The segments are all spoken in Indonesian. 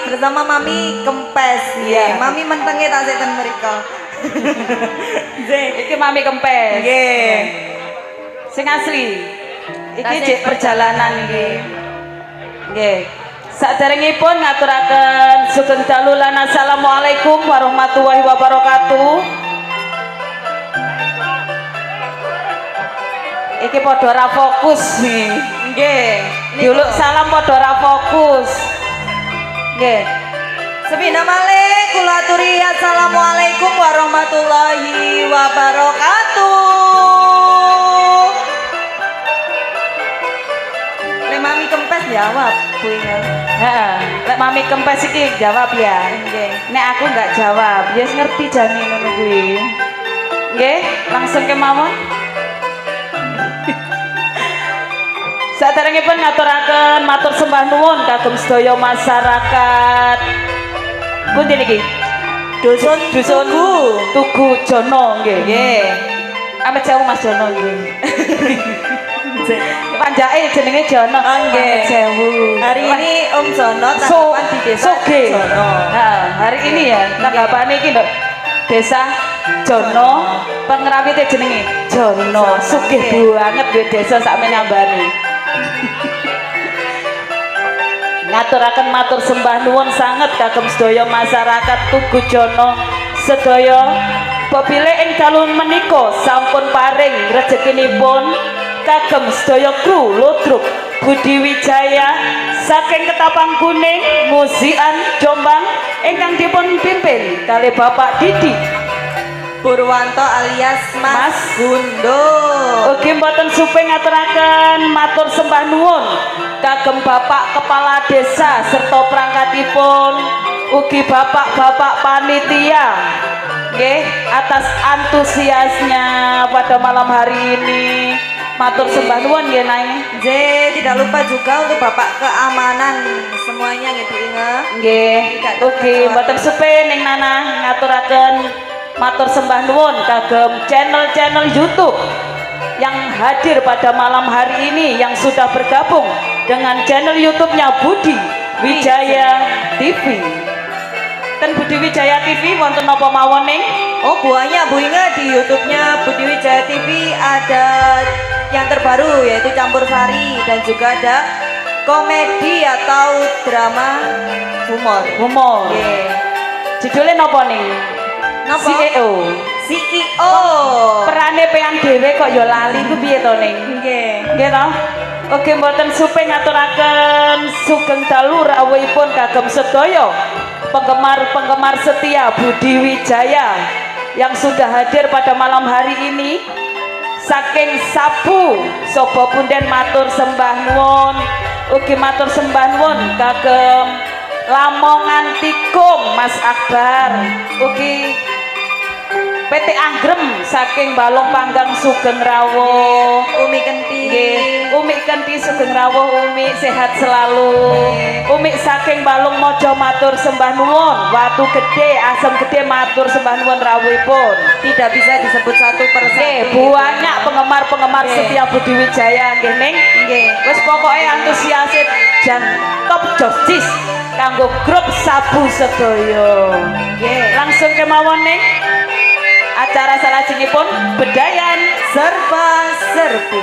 bersama Mami Kempes. Iya. Mami mentenge tak seken mriko. Iki Mami Kempes. Nggih. Sing asli. Iki Tasik cek perjalanan iki. Nggih. Saderengipun ngaturaken sugeng dalu lan assalamualaikum warahmatullahi wabarakatuh. Iki padha ora fokus nih. Nggih. Juluk salam padha ora fokus. Nggih. Sepina malih kula aturi assalamualaikum warahmatullahi wabarakatuh. Le Mami Kempes jawab, Bu Inge. Heeh, lek Mami Kempes iki jawab ya. Nggih. Nek aku nggak jawab, ya wis ngerti jane ngono kuwi. Nggih, langsung kemawon. Saderengipun ngaturaken matur sembah nuwun kagem sedaya masyarakat. Pundi niki? Dusun Tugu Jono nggih. Nggih. Amit sewu Mas Jono nggih. Panjake jenenge Jono. Nggih. Amit sewu. Hari ini Om Jono tanggapan di desa Soge. Jono. Nah, hari ini ya tanggapane iki lho. Desa Jono, pengeramite jenenge Jono. Sugih banget duwe desa sak menyambani. Ngaturaken matur sembah nuwun sanget kagem sedaya masyarakat Tugu Jono sedaya pepilih ing dalu menika sampun paring rezekinipun kagem sedaya kru Ludruk Budi Wijaya saking Ketapang Kuning Musikan Jombang ingkang dipun pimpin kalih Bapak Didi Purwanto alias Mas Gundo. ugi mboten supe ngaturaken matur sembah nuwun kagem Bapak Kepala Desa serta perangkatipun ugi bapak-bapak panitia nggih atas antusiasnya pada malam hari ini. Matur sembah nuwun nggih Nai. Tidak lupa juga untuk Bapak keamanan semuanya nggih Bu Inge. Nggih, ugi mboten supe ning Nana ngaturaken matur sembah nuwun kagem channel-channel YouTube yang hadir pada malam hari ini yang sudah bergabung dengan channel YouTube-nya Budi Wijaya TV. Dan Budi Wijaya TV wonten napa mawon ning? Oh banyak Bu Inge di YouTube-nya Budi Wijaya TV ada yang terbaru yaitu Campur Sari dan juga ada komedi atau drama humor. Humor. Nggih. Judulnya napa ning? Napa? CEO. CEO. Perane peyang dhewe kok ya lali ku piye to ning? Nggih. Nggih to? Oke mboten supe ngaturaken sugeng dalu rawuhipun kagem sedaya penggemar-penggemar setia Budi Wijaya yang sudah hadir pada malam hari ini. Saking Sabu Sobo Punden matur sembah nuwun, ugi matur sembah nuwun kagem Lamongan Tikung Mas Akbar, ugi PT Anggrem saking Balong Panggang Sugeng Rawuh. Umi Kenti. Nggih, Umi Kenti Sugeng Rawuh, Umi sehat selalu. Umi saking Balung Mojo matur sembah nuwun. Watu Gede, Asem Gede matur sembah nuwun rawuhipun. Tidak bisa disebut satu Nggih, persatu. banyak penggemar-penggemar Nggih. setia Budi Wijaya nggih ning. Nggih. Wis pokoke antusiase jan top jostis kanggo grup Sabu sedaya. Nggih. Langsung kemawon ning acara salajengipun Bedayan Serba serbi.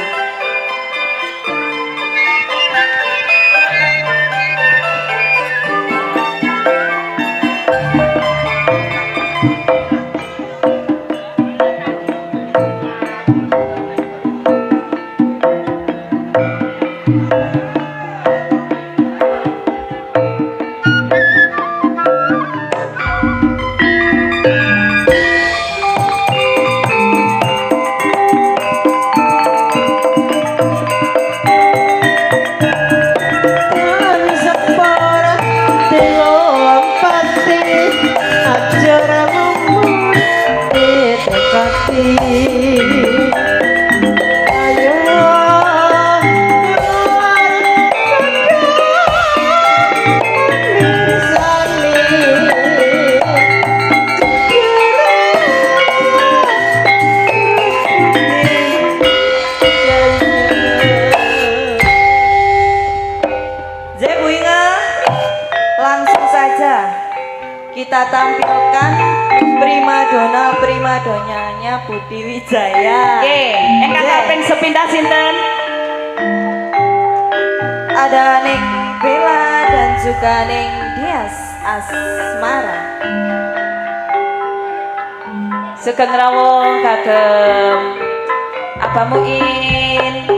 kita tampilkan primadonanya Budi Wijaya. Nggih, engkang kaping sepindah sinten? Ada Neng Bella dan juga Neng Dias Asmara. Sugeng rawuh kagem Abah Muin.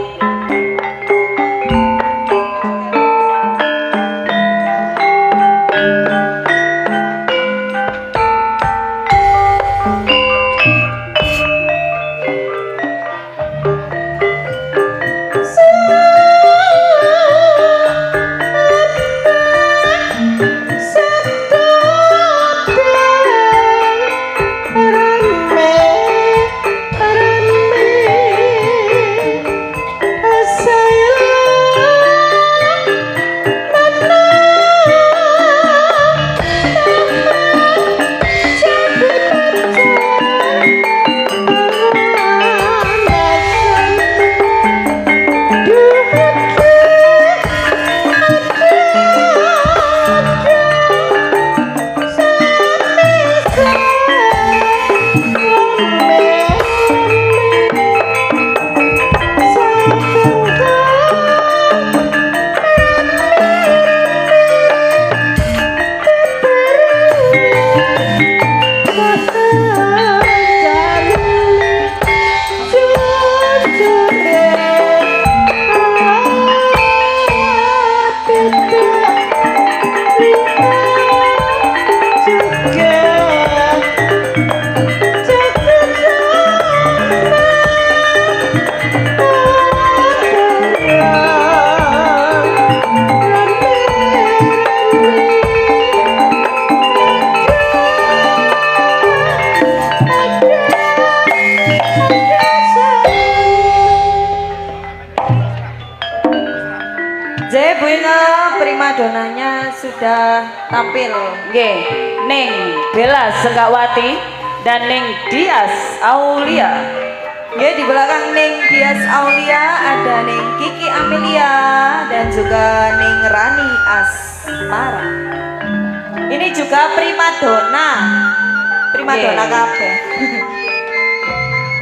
primadonanya sudah tampil. Nggih, Ning Bella Senggawati dan Ning Dias Aulia. Nggih, di belakang Ning Dias Aulia ada Ning Kiki Amelia dan juga Ning Rani Asmara. Ini juga primadona kabeh.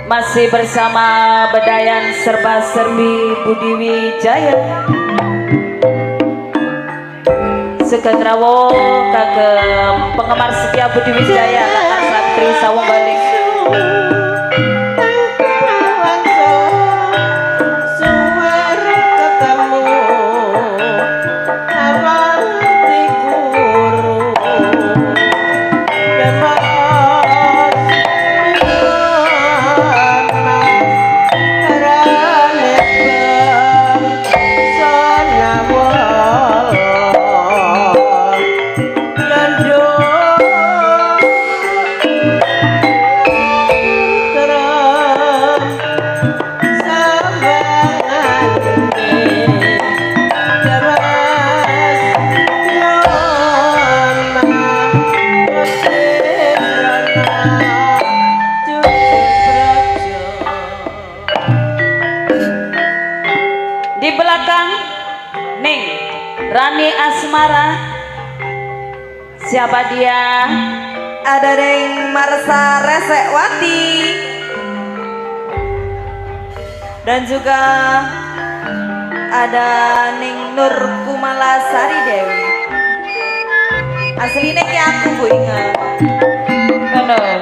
Masih bersama Bedayan Serba Serbi Budi Wijaya. Sugeng rawuh kagem penggemar setia Budi Wijaya Kakak Santri Sawung Baling. Di belakang Ning Rani Asmara. Siapa dia? Ada Ning Marsa Resekwati dan juga ada Ning Nur Kumala Sari Dewi. Aslinya ki aku Bu ingat. Benar.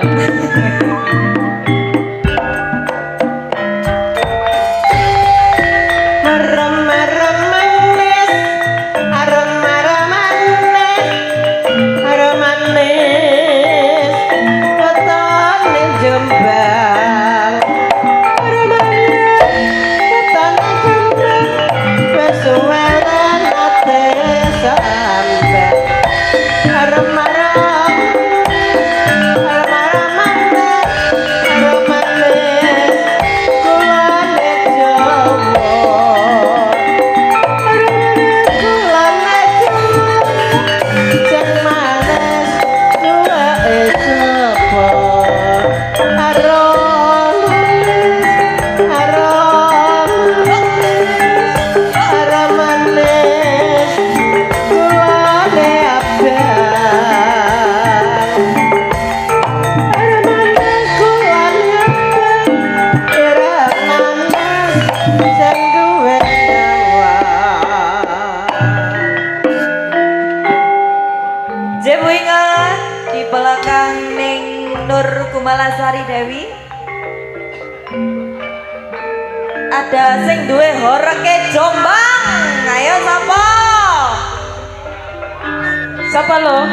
Jebu ingat di belakang ning Nur Kumalasari Dewi ada sing duwe horeke Jombang. Ayo sapa? Siapa lo?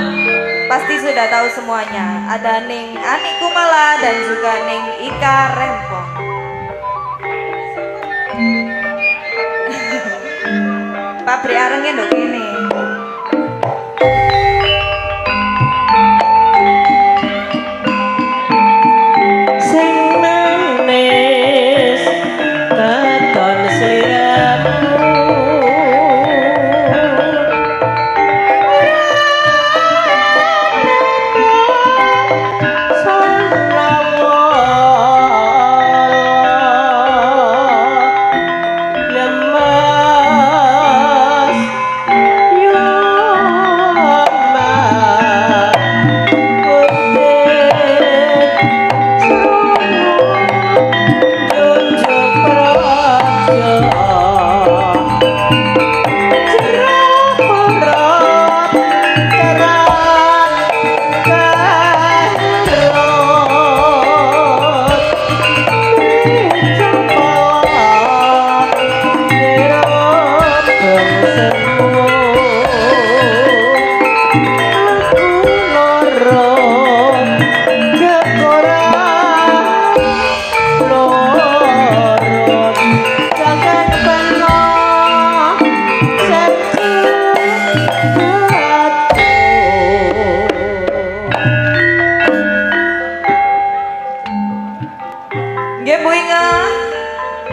Pasti sudah tahu semuanya. Ada Ning Ani Kumala dan juga Ning Ika Rempong. Pabrik arengnya nduk kene. Sing manis katon sliramu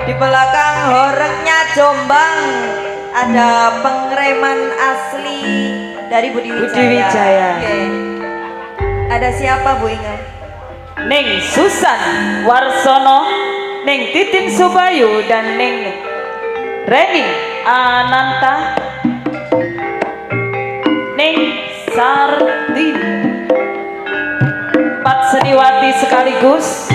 di belakang horeknya Jombang ada pengereman asli dari Budi Wijaya. Oke. Ada siapa Bu Inga? Ning Susan Warsono, Ning Titin Subayu dan Ning Reni Ananta, Ning Sartin, 4 seniwati sekaligus.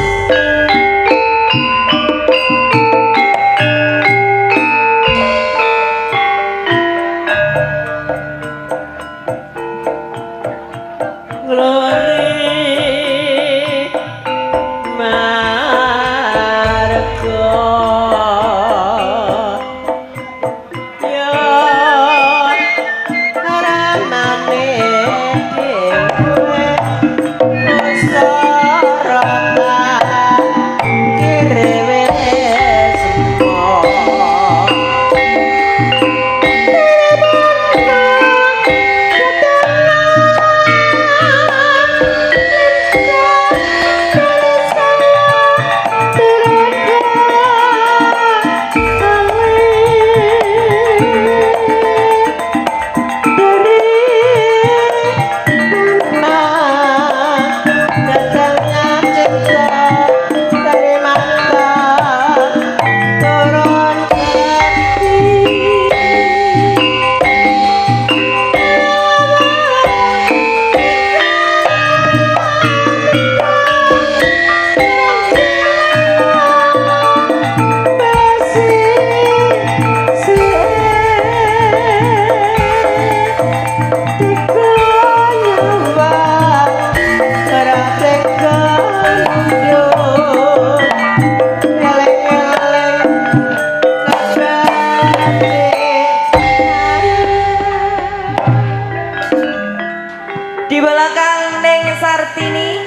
Di belakang Neng Sartini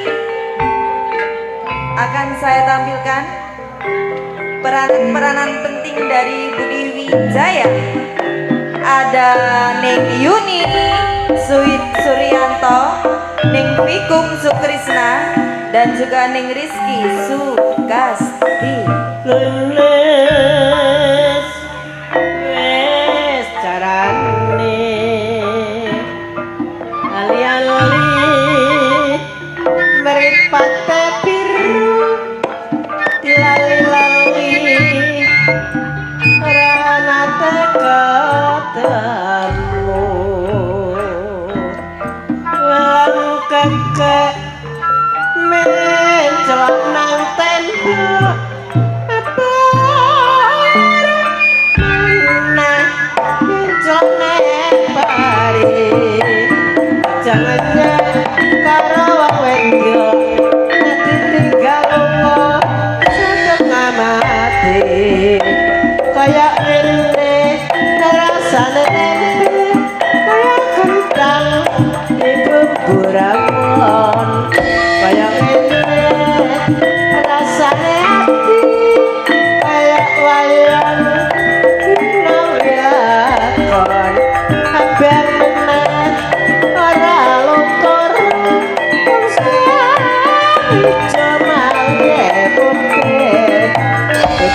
akan saya tampilkan peranan penting dari Budi Wijaya. Ada Neng Yuni Suryanto, Neng Vikum Sukrisna, dan juga Neng Rizky Sukasti. Leles wes carane ali-ali meripate biru dilali-lali ranate ketemu lan kekek mencelok nang tenda jangan karo wong wedok ditinggal lunga setengah mati kaya ngene rasane kaya kentang ibu buramon kaya ngene rasane ati kaya wayang kon hampir meneh ora luntur wong sing cuma putih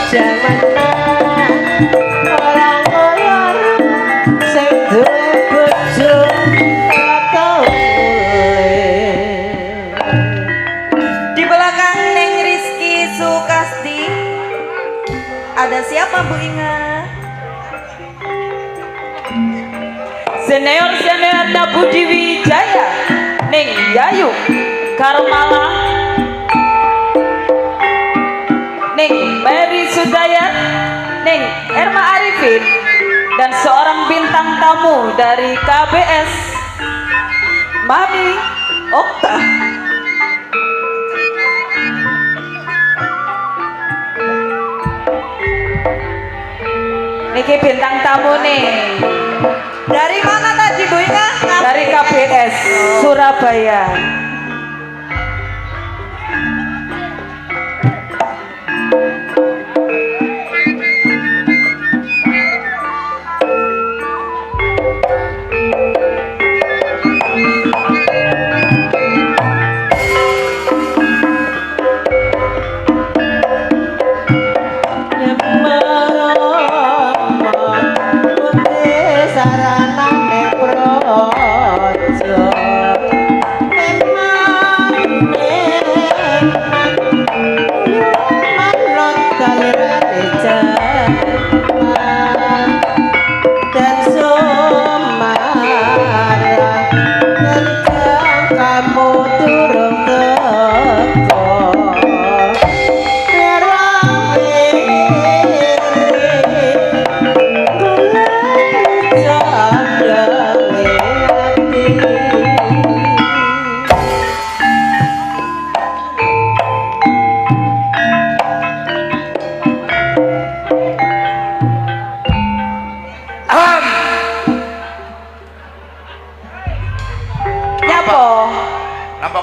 jangan orang koyor sing duwe bojo atau Di belakang Neng Rizky Sukasti ada siapa Bu Inga? Senior Budi Wijaya Neng Yayu Karmala Neng Mary Sudaya Neng Erma Arifin dan seorang bintang tamu dari KBS Mami Okta. Niki bintang tamu nih Dari mana tadi Bu Inga? dari KBS Surabaya. saranane projo manut kalirane dan sumara kencang kamu turun teko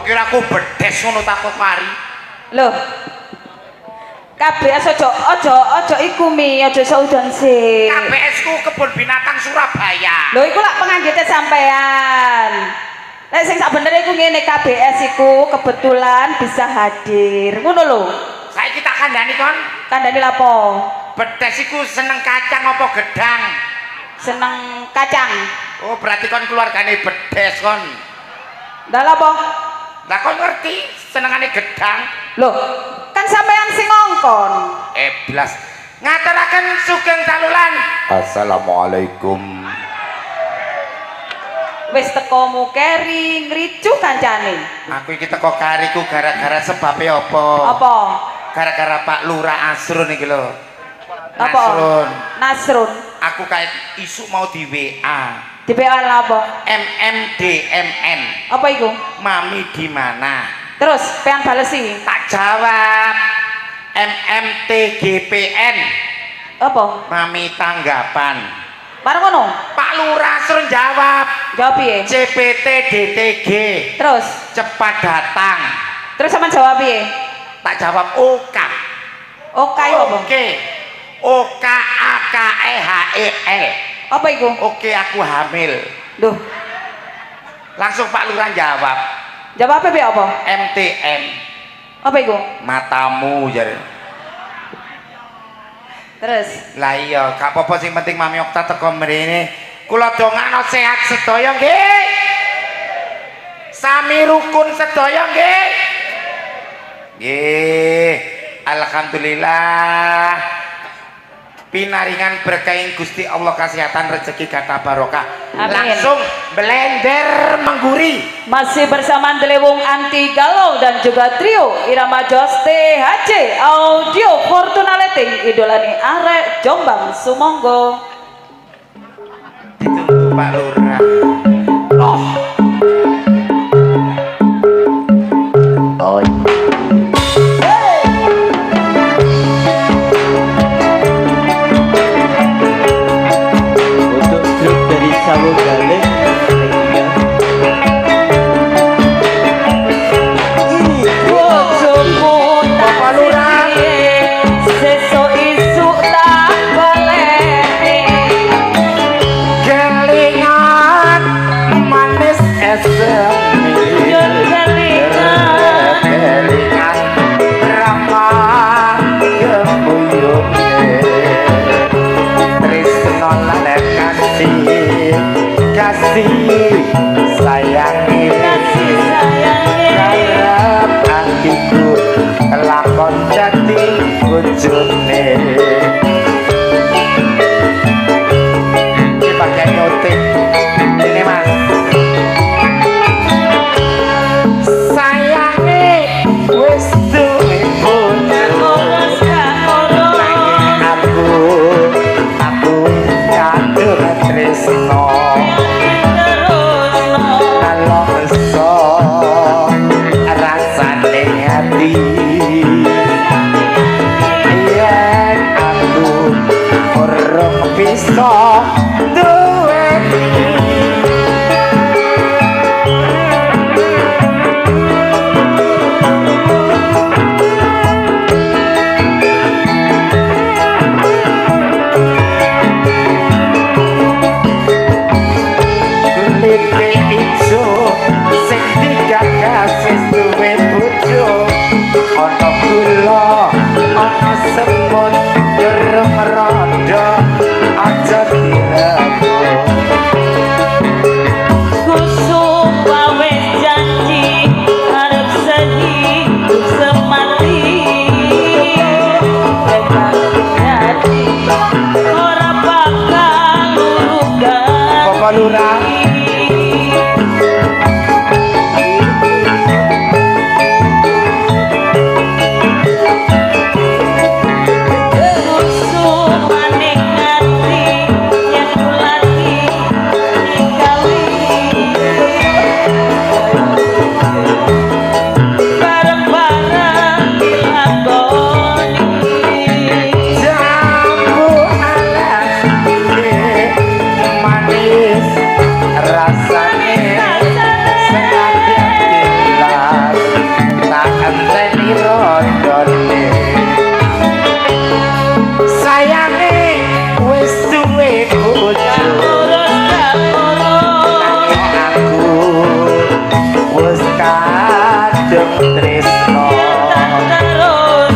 Kira aku bedes ngono takut kari. Loh. KBS ojo iku mi, ojo saudan sih. KBS ku kebun binatang Surabaya. Loh iku lak penganggite sampean. Nek sing sak bener iku ngene KBS iku kebetulan bisa hadir. Ngono lho. Saiki tak kandhani kon. Kandhani lapo? Bedes iku seneng kacang apa gedang? Seneng kacang. Oh, berarti kon keluargane bedes kon. Ndak lapo? Lah kon ngerti senengane gedang? Loh, kan sampean sing ngongkon. Blas. Ngaturaken sugeng dalulan. Assalamualaikum. Wis teko mukeri ngricu kancane. Aku iki teko kariku gara-gara sebabe apa? Apa? Gara-gara Pak Lurah Asrun iki lho. Apa? Nasrun. Aku kayak isu mau di WA. Di PA apa? MMDMN. Apa itu? Mami di mana? Terus pengen balesi? Tak jawab. MMTGPN. Apa? Mami tanggapan. Bareng ngono? Pak Lurah Asrun jawab. Jawab piye? CPT DTG. Terus? Cepat datang. Terus sama jawab piye? Tak jawab OK. OK apa? Oke. OKAKEHEL. Apa itu? Oke, aku hamil. Duh. Langsung Pak Lurah jawab. Jawab apa piye apa? MTM. Apa itu? Matamu jare. Terus? Lah iya, gak apa-apa sing penting Mami Okta teko mrene. Kula dongakno sehat sedaya nggih. Sami rukun sedaya nggih. Nggih. Alhamdulillah. Pinaringan berkaing Gusti Allah kesehatan rezeki kata barokah. Amin. Langsung blender mengguri. Masih bersama Delewung Anti Galau dan juga trio Irama Jos THC Audio Fortuna Letting idolani arek Jombang Sumonggo. Ditunggu Pak Lurah. Oh. kasih sayangi kasih sayangi karep hatiku kelakon jati bojone iki bagian nyuting ini mas sayangi wis duwe bojo aku kadung tresno kalongso rasane ati yen aku urung bisa duweni semut dereng rodo aja direbo kusuk wis janji arep sehidup semati hati ora bakal lulugan Bapak Lurah tresno nelongso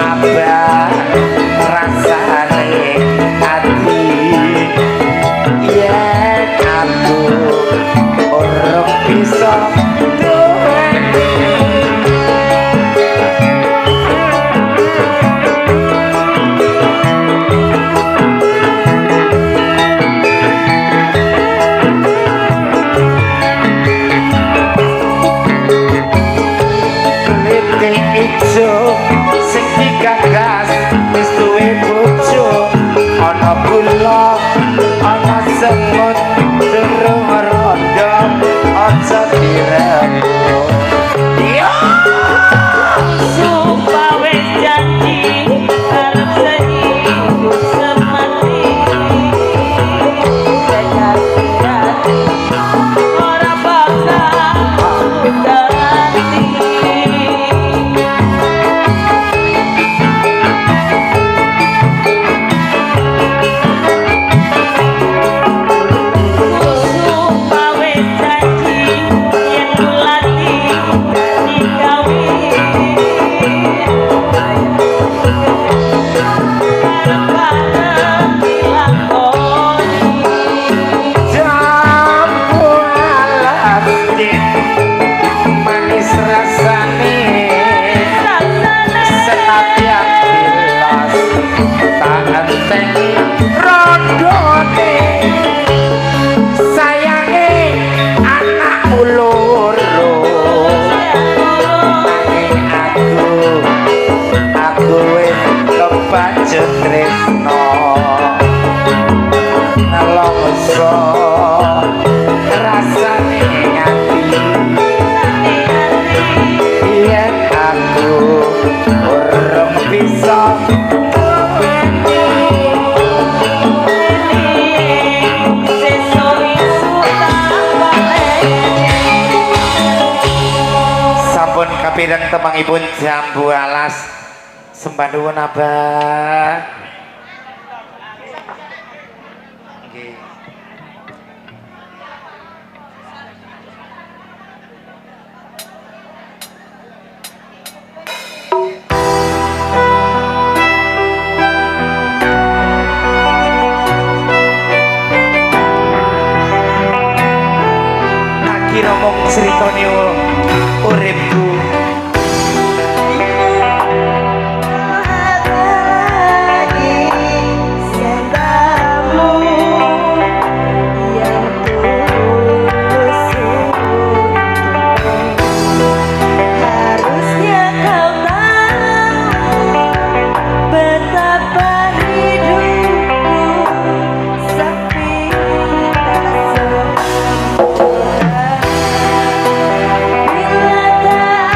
abang rasane ati yen aku urung bisa duweni ijo sing digagas wis duwe bojo ana kula ana semut durung rondo aja direbo yo sumpah wis janji arep sehidup semati hati ora bakal ganti tresno nelongso rasane ati yen aku urung bisa sampun kapireng temangipun jambu alas sembah nuwun abah. kira mung critane uripku. Bila tak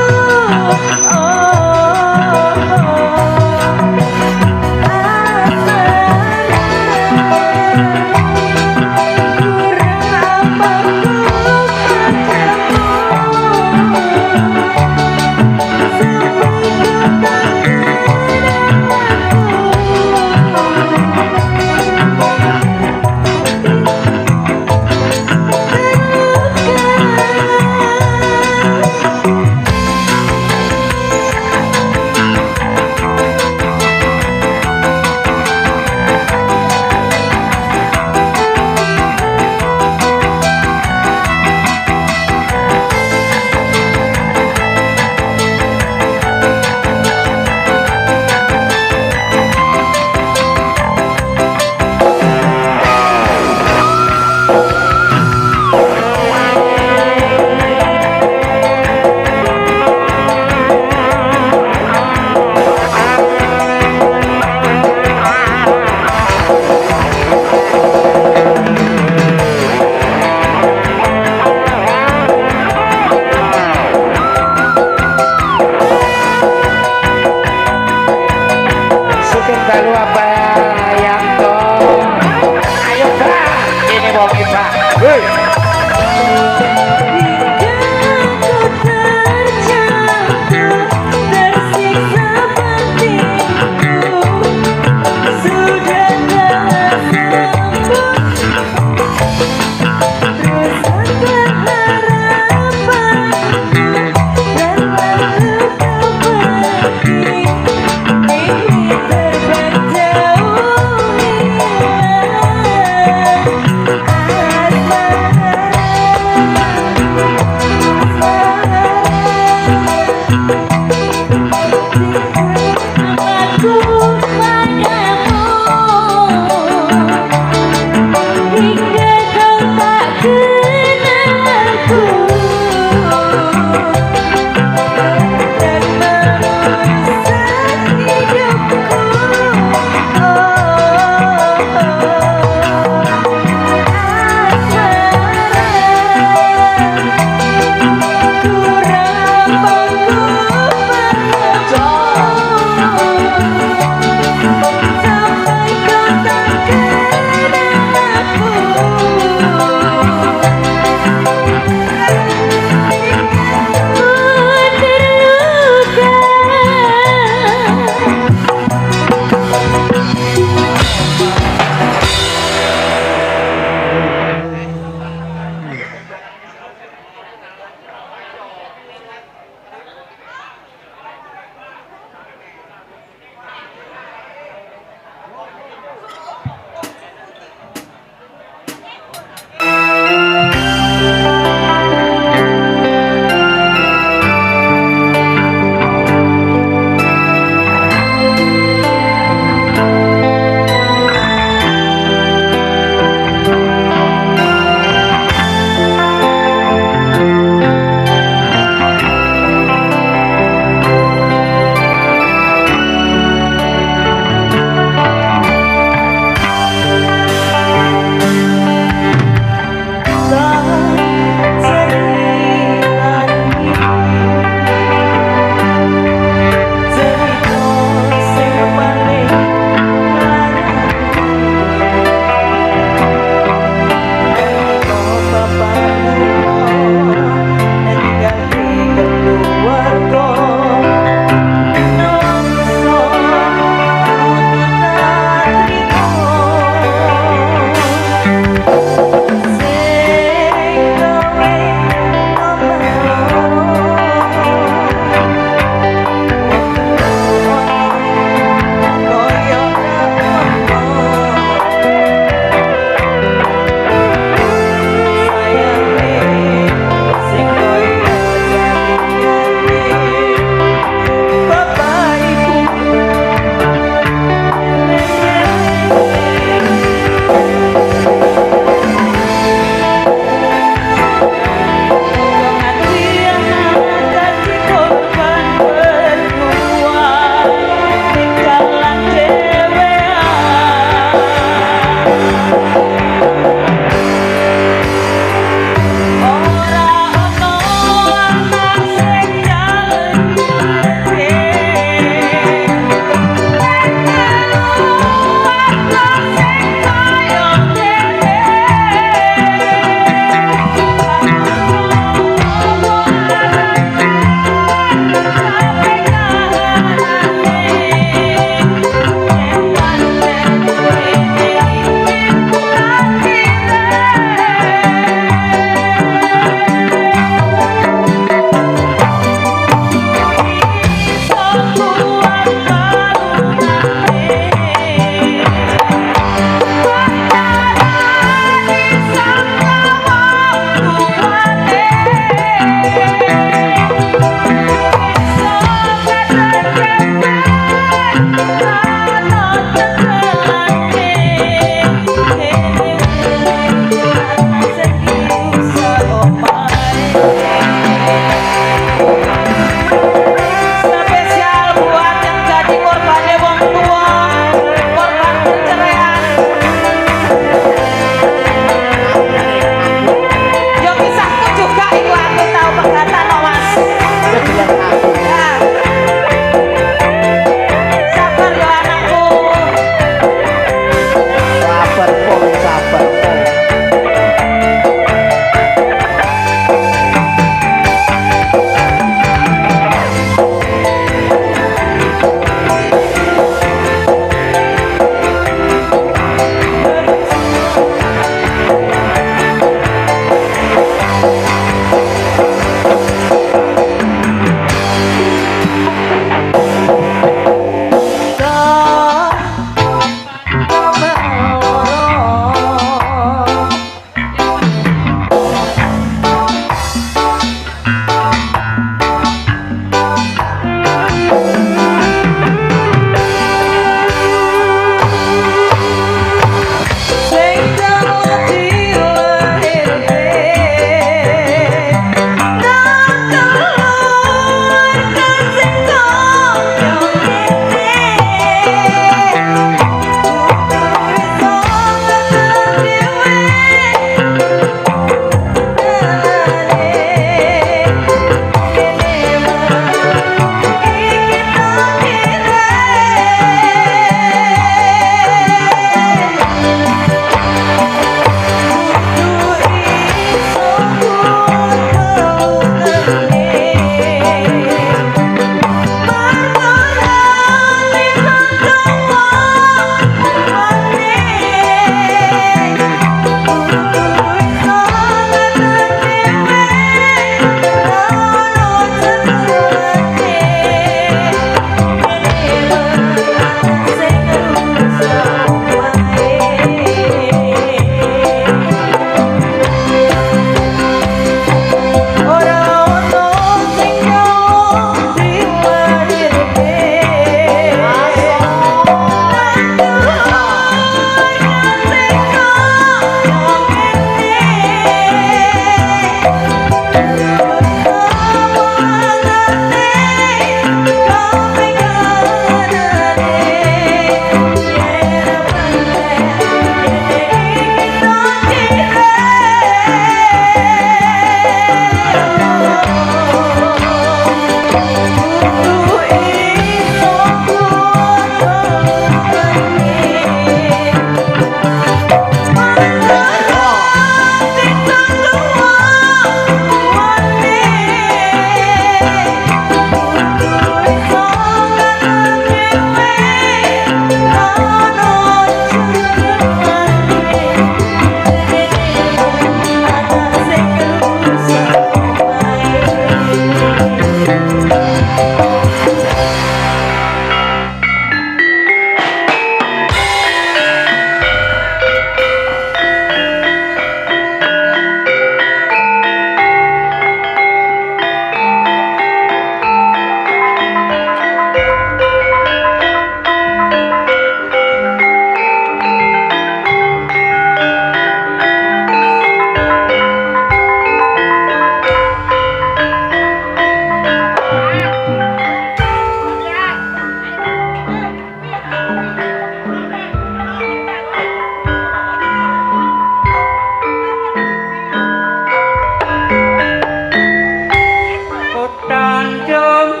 tanjung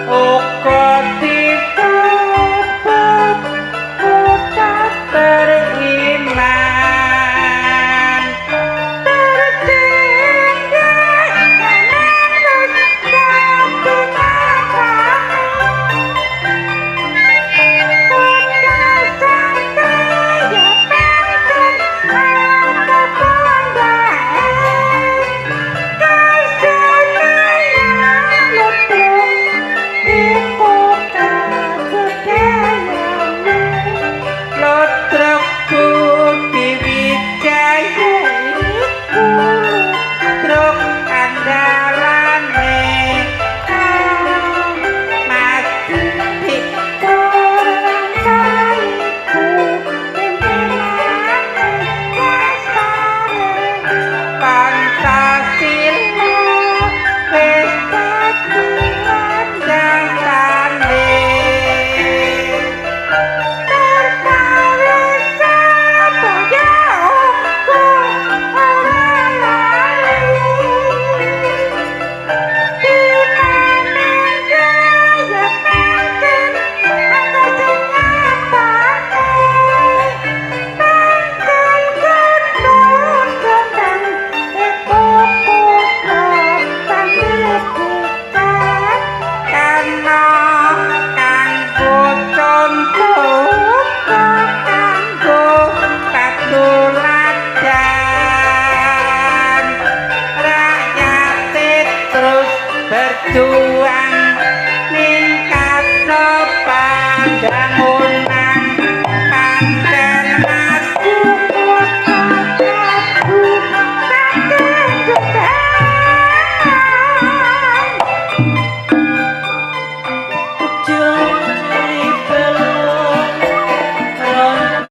uga ditutup beriman Lotrok Budi Wijaya truk andalane mati Pancasila wis dadi landasané rakyat terus berjuang